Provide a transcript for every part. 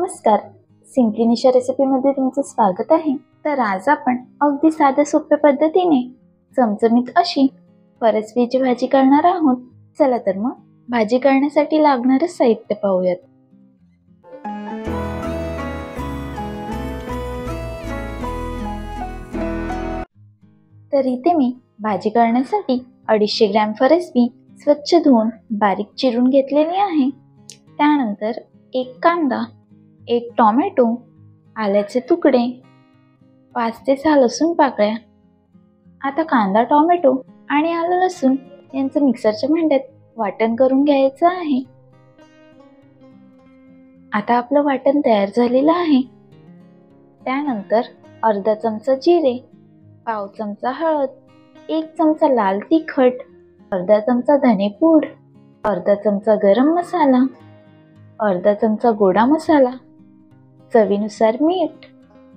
नमस्कार, सिम्पली निशा रेसिपीमध्ये तुमचं स्वागत आहे। तर आज आपण अगदी साध्या सोप्या पद्धतीने चमचमीत अशी फरसबीची भाजी करणार आहोत। चला तर मग भाजी करण्यासाठी लागणारे साहित्य पाहूयात। तर इथे मी भाजी करण्यासाठी 250 ग्रॅम फरसबी स्वच्छ धुवून बारीक चिरून घेतलेली आहे। त्यानंतर एक कांदा, एक टोमॅटो, आल्याचे तुकडे, 5 ते 6 लसूण पाकळ्या। आता कांदा, टोमॅटो आणि आलं लसूण यांचं मिक्सरच्या भांड्यात वाटण करून घ्यायचं आहे। आता आपलं वाटण तयार झालेलं आहे। त्यानंतर अर्धा चमचा जिरे, पाव चमचा हळद, 1 चमचा लाल तिखट, अर्धा चमचा धनेपूड, अर्धा चमचा गरम मसाला, अर्धा चमचा गोडा मसाला, चवीनुसार मीठ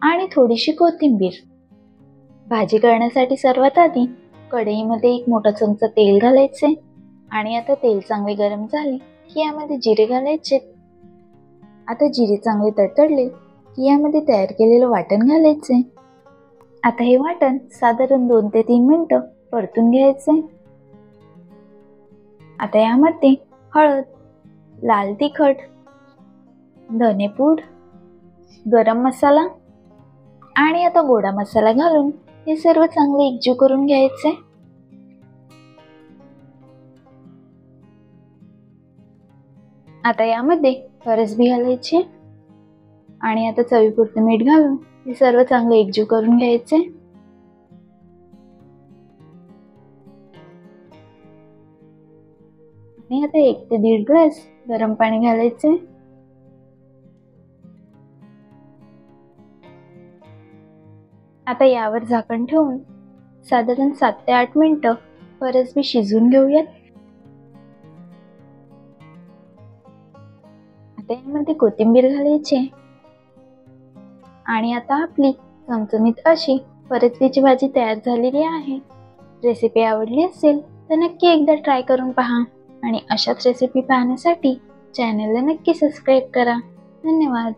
आणि थोडीशी कोथिंबीर। भाजी करण्यासाठी सर्वात आधी कढईमध्ये 1 मोठा चमचा तेल घालायचे आणि आता तेल चांगले गरम झाले की यामध्ये जिरे घालायचे। आता जिरे चांगले तडतडले की यामध्ये तयार केलेलं वाटण घालायचे। आता हे वाटण साधारण 2 ते 3 मिनिटं परतून घ्यायचे। आता यामध्ये हळद, लाल तिखट, धनेपूड, गरम मसाला आणि आता गोडा मसाला घालून हे सर्व चांगले एकजीव करून घ्यायचे। आता यामध्ये फरसबी घालायची आणि आता चवीपुरतं मीठ घालून हे सर्व चांगले एकजीव करून घ्यायचे। आणि आता 1 ते 1.5 ग्लास गरम पाणी घालायचे। आता यावर झाकण ठेवून साधारण 7 ते 8 मिनिटं फरसबी शिजवून घेऊयात। आता यामध्ये कोथिंबीर घालायची आणि आता आपली चमचमीत अशी फरसबीची भाजी तयार झालेली आहे। रेसिपी आवडली असेल तर नक्की एकदा ट्राय करून पहा आणि अशाच रेसिपी पाहण्यासाठी चॅनलला नक्की सबस्क्राईब करा। धन्यवाद।